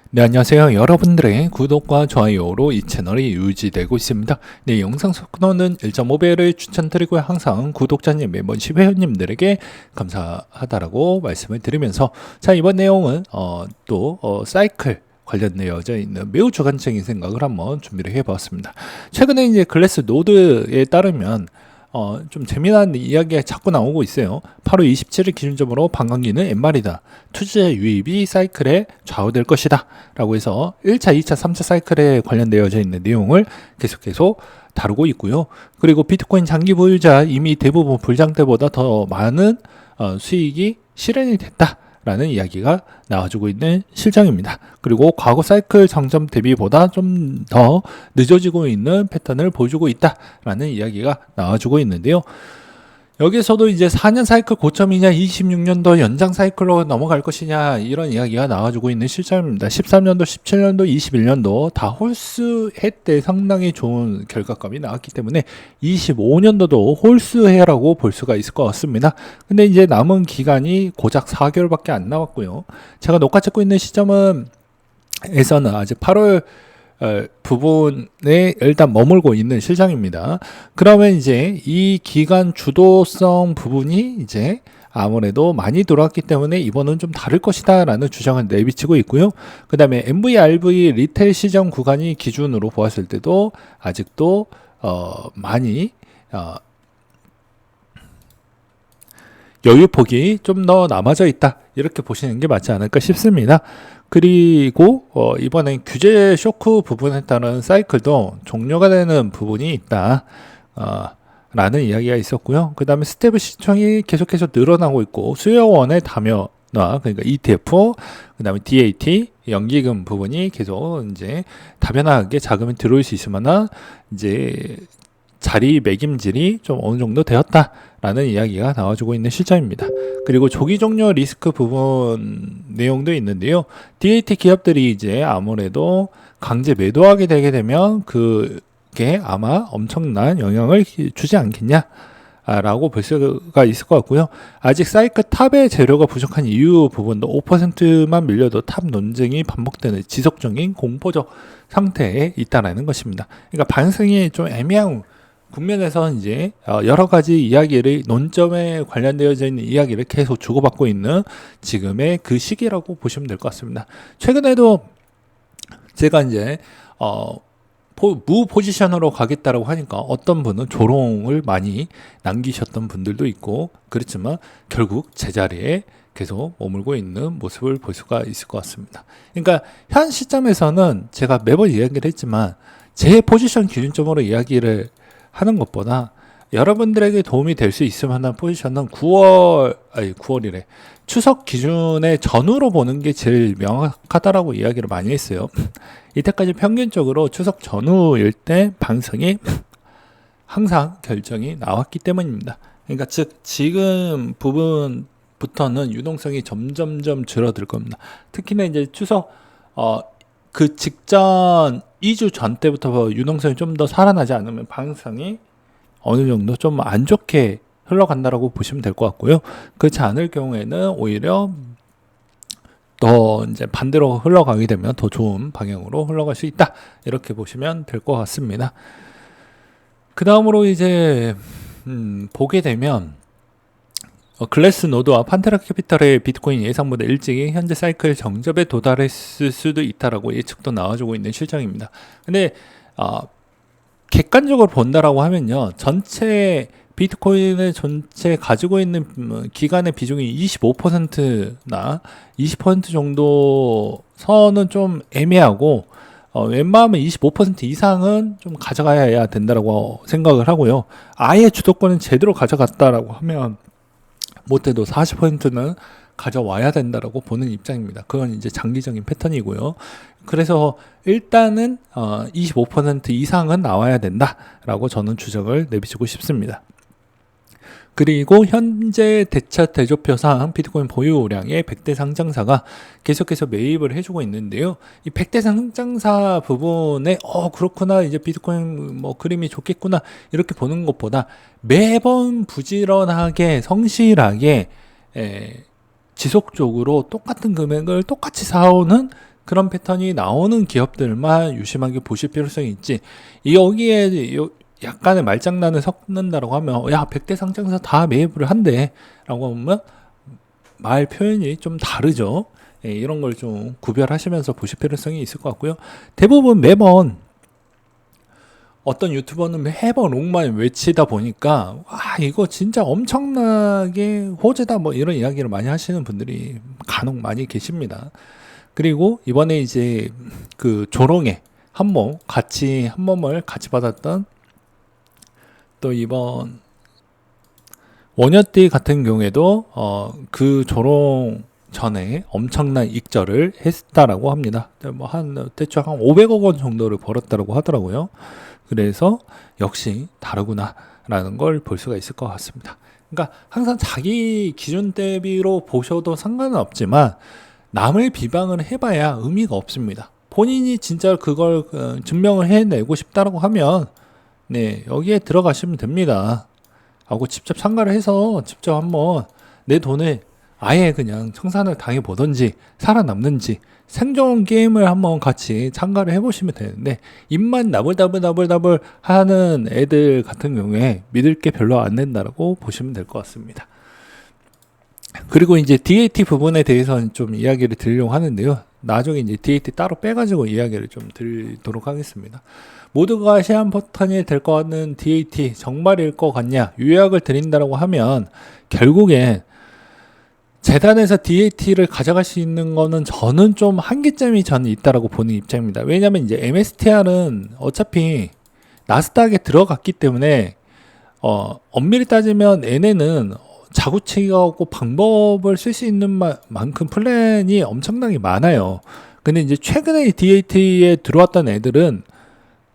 네, 안녕하세요. 여러분들의 구독과 좋아요로 이 채널이 유지되고 있습니다. 네, 영상 속도는 1.5배를 추천드리고요. 항상 구독자님, 멤버십 회원님들에게 감사하다라고 말씀을 드리면서, 자, 이번 내용은 사이클 관련되어져 있는 매우 주관적인 생각을 한번 준비를 해봤습니다. 최근에 이제 글래스 노드에 따르면 좀 재미난 이야기가 자꾸 나오고 있어요. 8월 27일 기준점으로 반감기는 엔말이다. 투자 유입이 사이클에 좌우될 것이다. 라고 해서 1차, 2차, 3차 사이클에 관련되어져 있는 내용을 계속해서 다루고 있고요. 그리고 비트코인 장기 보유자 이미 대부분 불장 때보다 더 많은 수익이 실현이 됐다. 라는 이야기가 나와주고 있는 실정입니다. 그리고 과거 사이클 정점 대비보다 좀 더 늦어지고 있는 패턴을 보여주고 있다라는 이야기가 나와주고 있는데요. 여기서도 이제 4년 사이클 고점이냐 26년도 연장 사이클로 넘어갈 것이냐 이런 이야기가 나와주고 있는 실정입니다. 13년도, 17년도, 21년도 다 홀수해 때 상당히 좋은 결과감이 나왔기 때문에 25년도도 홀수해라고 볼 수가 있을 것 같습니다. 근데 이제 남은 기간이 고작 4개월밖에 안 남았고요. 제가 녹화 찍고 있는 시점은 에서는 아직 8월 부분에 일단 머물고 있는 실정입니다. 그러면 이제 이 기간 주도성 부분이 이제 아무래도 많이 들어왔기 때문에 이번은 좀 다를 것이다 라는 주장을 내비치고 있고요. 그 다음에 MVRV 리테일 시장 구간이 기준으로 보았을 때도 아직도 많이 여유폭이 좀 더 남아져 있다 이렇게 보시는 게 맞지 않을까 싶습니다. 그리고 이번엔 규제 쇼크 부분에 따른 사이클도 종료가 되는 부분이 있다 라는 이야기가 있었고요. 그 다음에 스테이블 시총이 계속해서 늘어나고 있고 수요원의 다변화, 그러니까 ETF, 그 다음에 DAT, 연기금 부분이 계속 이제 다변화하게 자금이 들어올 수 있을 만한 이제 자리 매김질이 좀 어느 정도 되었다라는 이야기가 나와주고 있는 실정입니다. 그리고 조기 종료 리스크 부분 내용도 있는데요. DAT 기업들이 이제 아무래도 강제 매도하게 되게 되면 그게 아마 엄청난 영향을 주지 않겠냐? 라고 볼 수가 있을 것 같고요. 아직 사이클 탑의 재료가 부족한 이유 부분도 5%만 밀려도 탑 논쟁이 반복되는 지속적인 공포적 상태에 있다라는 것입니다. 그러니까 반응이 좀 애매한 국면에서 이제 여러 가지 이야기를 논점에 관련되어져 있는 이야기를 계속 주고받고 있는 지금의 그 시기라고 보시면 될 것 같습니다. 최근에도 제가 이제 무 포지션으로 가겠다라고 하니까 어떤 분은 조롱을 많이 남기셨던 분들도 있고 그렇지만 결국 제자리에 계속 머물고 있는 모습을 볼 수가 있을 것 같습니다. 그러니까 현 시점에서는 제가 매번 이야기를 했지만 제 포지션 기준점으로 이야기를 하는 것보다 여러분들에게 도움이 될 수 있을 만한 포지션은 9월이래. 추석 기준의 전후로 보는 게 제일 명확하다라고 이야기를 많이 했어요. 이때까지 평균적으로 추석 전후일 때 방송이 항상 결정이 나왔기 때문입니다. 그러니까 즉 지금 부분부터는 유동성이 점점점 줄어들 겁니다. 특히나 이제 추석 그 직전 2주 전 때부터 유동성이 좀 더 살아나지 않으면 방향성이 어느 정도 좀 안 좋게 흘러간다라고 보시면 될 것 같고요. 그렇지 않을 경우에는 오히려 더 이제 반대로 흘러가게 되면 더 좋은 방향으로 흘러갈 수 있다. 이렇게 보시면 될 것 같습니다. 그 다음으로 이제 보게 되면 글래스 노드와 판테라 캐피탈의 비트코인 예상보다 일찍이 현재 사이클 정점에 도달했을 수도 있다라고 예측도 나와주고 있는 실정입니다. 근데 객관적으로 본다라고 하면요, 전체 비트코인을 전체 가지고 있는 기간의 비중이 25%나 20% 정도 선은 좀 애매하고 웬만하면 25% 이상은 좀 가져가야 된다라고 생각을 하고요. 아예 주도권은 제대로 가져갔다라고 하면 못해도 40%는 가져와야 된다라고 보는 입장입니다. 그건 이제 장기적인 패턴이고요. 그래서 일단은 25% 이상은 나와야 된다라고 저는 주장을 내비치고 싶습니다. 그리고 현재 대조표상 비트코인 보유량의 100대 상장사가 계속해서 매입을 해주고 있는데요. 이 100대 상장사 부분에 그렇구나, 이제 비트코인 뭐 그림이 좋겠구나 이렇게 보는 것보다 매번 부지런하게 성실하게 지속적으로 똑같은 금액을 똑같이 사오는 그런 패턴이 나오는 기업들만 유심하게 보실 필요성이 있지, 여기에 약간의 말장난을 섞는다라고 하면 야 100대 상장사 다 매입을 한대 라고 하면 말 표현이 좀 다르죠. 예, 이런 걸 좀 구별하시면서 보실 필요성이 있을 것 같고요. 대부분 매번 어떤 유튜버는 매번 롱만 외치다 보니까 와 이거 진짜 엄청나게 호재다 뭐 이런 이야기를 많이 하시는 분들이 간혹 많이 계십니다. 그리고 이번에 이제 그 조롱에 한 몸을 같이 받았던 또 이번 원효띠 같은 경우에도 그 조롱 전에 엄청난 익절을 했다라고 합니다. 뭐 대충 한 500억 원 정도를 벌었다라고 하더라고요. 그래서 역시 다르구나라는 걸 볼 수가 있을 것 같습니다. 그러니까 항상 자기 기준 대비로 보셔도 상관은 없지만 남을 비방을 해봐야 의미가 없습니다. 본인이 진짜 그걸 증명을 해내고 싶다라고 하면 네 여기에 들어가시면 됩니다. 하고 직접 참가를 해서 직접 한번 내 돈을 아예 그냥 청산을 당해보던지 살아남는지 생존 게임을 한번 같이 참가를 해보시면 되는데, 입만 나불나불 하는 애들 같은 경우에 믿을 게 별로 안 된다라고 보시면 될 것 같습니다. 그리고 이제 DAT 부분에 대해서는 좀 이야기를 드리려고 하는데요. 나중에 이제 DAT 따로 빼가지고 이야기를 좀 드리도록 하겠습니다. 모두가 시한폭탄이 될 것 같은 DAT 정말일 것 같냐? 요약을 드린다라고 하면 결국엔 재단에서 DAT를 가져갈 수 있는 거는 저는 좀 한계점이 저는 있다라고 보는 입장입니다. 왜냐하면 이제 MSTR은 어차피 나스닥에 들어갔기 때문에 엄밀히 따지면 얘네는 자구치기하고 방법을 쓸 수 있는 만큼 플랜이 엄청나게 많아요. 근데 이제 최근에 DAT에 들어왔던 애들은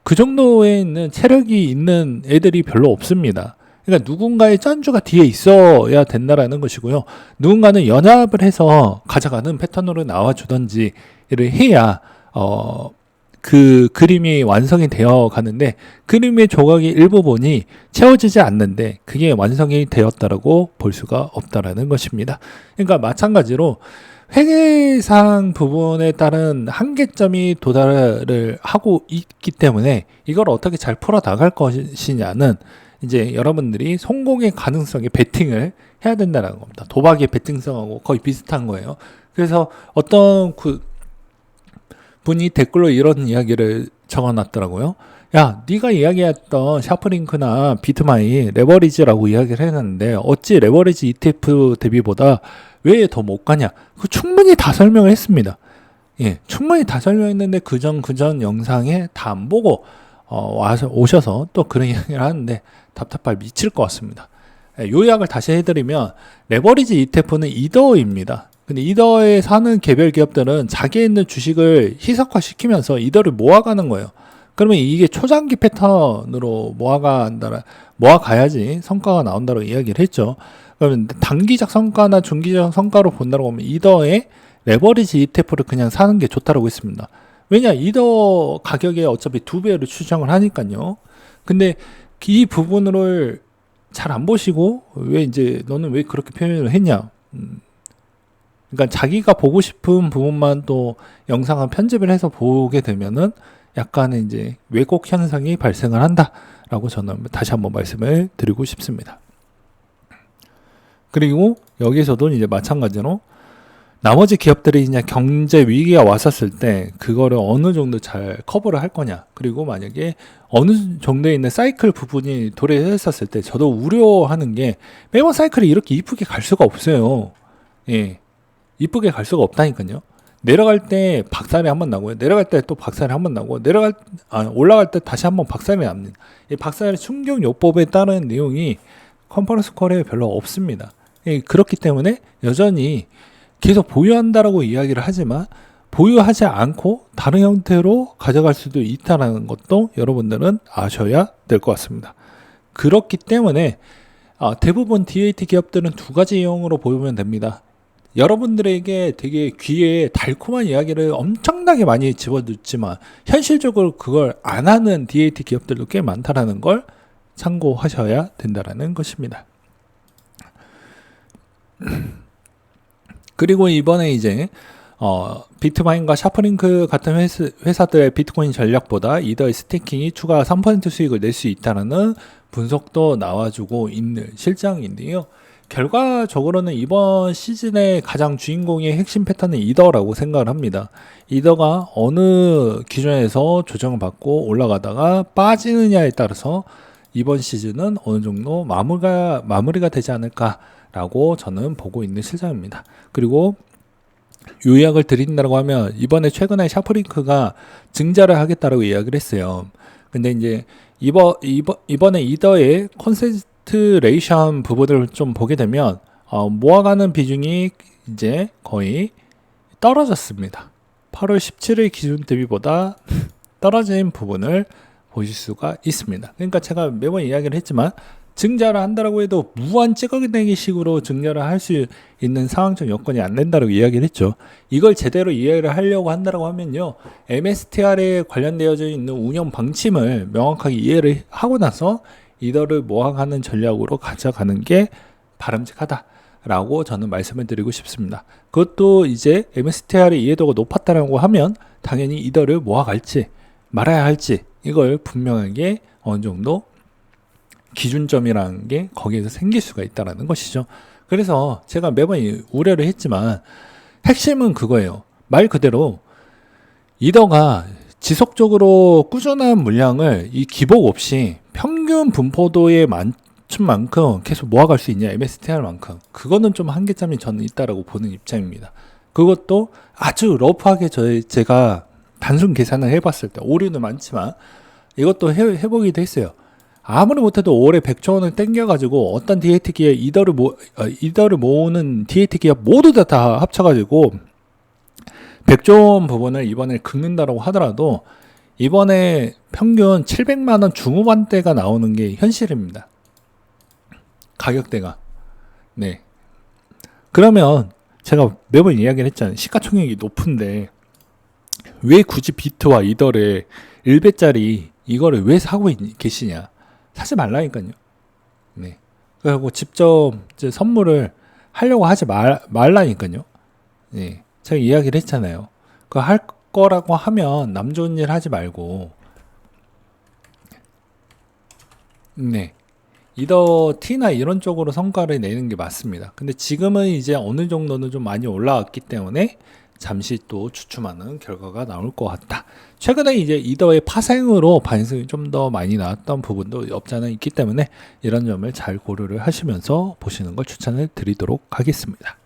그 정도에 있는 체력이 있는 애들이 별로 없습니다. 그러니까 누군가의 짠주가 뒤에 있어야 된다라는 것이고요. 누군가는 연합을 해서 가져가는 패턴으로 나와주던지를 해야 그 그림이 완성이 되어 가는데, 그림의 조각의 일부분이 채워지지 않는데 그게 완성이 되었다라고 볼 수가 없다라는 것입니다. 그러니까 마찬가지로 회계상 부분에 따른 한계점이 도달을 하고 있기 때문에 이걸 어떻게 잘 풀어 나갈 것이냐는 이제 여러분들이 성공의 가능성에 베팅을 해야 된다는 겁니다. 도박의 베팅성하고 거의 비슷한 거예요. 그래서 어떤 분이 댓글로 이런 이야기를 적어놨더라고요. 야, 네가 이야기했던 샤프링크나 비트마인 레버리지라고 이야기를 해놨는데 어찌 레버리지 ETF 대비보다 왜 더 못 가냐? 그 충분히 다 설명을 했습니다. 예, 충분히 다 설명했는데 그전 영상에 다 안 보고 오셔서 또 그런 이야기를 하는데 답답할 미칠 것 같습니다. 예, 요약을 다시 해드리면 레버리지 ETF는 이더입니다. 근데 이더에 사는 개별 기업들은 자기에 있는 주식을 희석화시키면서 이더를 모아가는 거예요. 그러면 이게 초장기 패턴으로 모아가야지 성과가 나온다고 이야기를 했죠. 그러면 단기적 성과나 중기적 성과로 본다고 하면 이더의 레버리지 ETF를 그냥 사는 게 좋다고 했습니다. 왜냐, 이더 가격에 어차피 2배를 추정을 하니까요. 근데 이 부분을 잘 안 보시고 너는 왜 그렇게 표현을 했냐? 그러니까 자기가 보고 싶은 부분만 또 영상을 편집을 해서 보게 되면은 약간의 이제 왜곡 현상이 발생을 한다라고 저는 다시 한번 말씀을 드리고 싶습니다. 그리고 여기서도 이제 마찬가지로 나머지 기업들이 그냥 경제 위기가 왔었을 때 그거를 어느 정도 잘 커버를 할 거냐, 그리고 만약에 어느 정도에 있는 사이클 부분이 도래했었을 때 저도 우려하는 게 매번 사이클이 이렇게 이쁘게 갈 수가 없어요. 예, 이쁘게 갈 수가 없다니까요. 내려갈 때 박살이 한번 나고요. 내려갈 때 또 박살이 한번 나고 올라갈 때 다시 한번 박살이 납니다. 이 박살 충격 요법에 따른 내용이 컨퍼런스 콜에 별로 없습니다. 예, 그렇기 때문에 여전히 계속 보유한다라고 이야기를 하지만 보유하지 않고 다른 형태로 가져갈 수도 있다는 것도 여러분들은 아셔야 될 것 같습니다. 그렇기 때문에 대부분 DAT 기업들은 두 가지 유형으로 보면 됩니다. 여러분들에게 되게 귀에 달콤한 이야기를 엄청나게 많이 집어넣지만 현실적으로 그걸 안 하는 DAT 기업들도 꽤 많다라는 걸 참고하셔야 된다라는 것입니다. 그리고 이번에 이제 비트마인과 샤프링크 같은 회사들의 비트코인 전략보다 이더의 스테이킹이 추가 3% 수익을 낼 수 있다는 분석도 나와주고 있는 실장인데요. 결과적으로는 이번 시즌의 가장 주인공의 핵심 패턴은 이더라고 생각을 합니다. 이더가 어느 기준에서 조정을 받고 올라가다가 빠지느냐에 따라서 이번 시즌은 어느 정도 마무리가 되지 않을까라고 저는 보고 있는 실장입니다. 그리고 요약을 드린다고 하면 이번에 최근에 샤프링크가 증자를 하겠다라고 이야기를 했어요. 근데 이제 이번에 이더의 컨센트레이션 부분을 좀 보게 되면 모아가는 비중이 이제 거의 떨어졌습니다. 8월 17일 기준 대비보다 떨어진 부분을 보실 수가 있습니다. 그러니까 제가 매번 이야기를 했지만 증자를 한다라고 해도 무한 찌꺼기내기 식으로 증자를 할 수 있는 상황적 여건이 안 된다고 이야기를 했죠. 이걸 제대로 이해를 하려고 한다라고 하면요, MSTR에 관련되어져 있는 운영 방침을 명확하게 이해를 하고 나서 이더를 모아가는 전략으로 가져가는 게 바람직하다라고 저는 말씀을 드리고 싶습니다. 그것도 이제 MSTR의 이해도가 높았다라고 하면 당연히 이더를 모아갈지 말아야 할지 이걸 분명하게 어느 정도 기준점이라는 게 거기에서 생길 수가 있다는 것이죠. 그래서 제가 매번 우려를 했지만 핵심은 그거예요. 말 그대로 이더가 지속적으로 꾸준한 물량을 이 기복 없이 평균 분포도에 맞춘 만큼 계속 모아갈 수 있냐, MSTR만큼. 그거는 좀 한계점이 저는 있다라고 보는 입장입니다. 그것도 아주 러프하게 제가 단순 계산을 해봤을 때 오류는 많지만 이것도 해보기도 했어요. 아무리 못해도 올해 100조 원을 땡겨가지고 어떤 DAT 기업 이더를 모으는 DAT 기업 모두 다 합쳐가지고 100조 원 부분을 이번에 긁는다라고 하더라도 이번에 평균 700만 원 중후반대가 나오는 게 현실입니다. 가격대가. 네. 그러면 제가 매번 이야기를 했잖아요. 시가총액이 높은데 왜 굳이 비트와 이더를 1배짜리 이거를 왜 사고 계시냐? 사지 말라니까요. 네. 그리고 직접 이제 선물을 하려고 하지 말라니까요. 네. 제가 이야기를 했잖아요. 그 할 거라고 하면 남 좋은 일 하지 말고, 네. 이더 T나 이런 쪽으로 성과를 내는 게 맞습니다. 근데 지금은 이제 어느 정도는 좀 많이 올라왔기 때문에 잠시 또 주춤하는 결과가 나올 것 같다. 최근에 이제 이더의 파생으로 반응이 좀 더 많이 나왔던 부분도 없지 않아 있기 때문에 이런 점을 잘 고려를 하시면서 보시는 걸 추천을 드리도록 하겠습니다.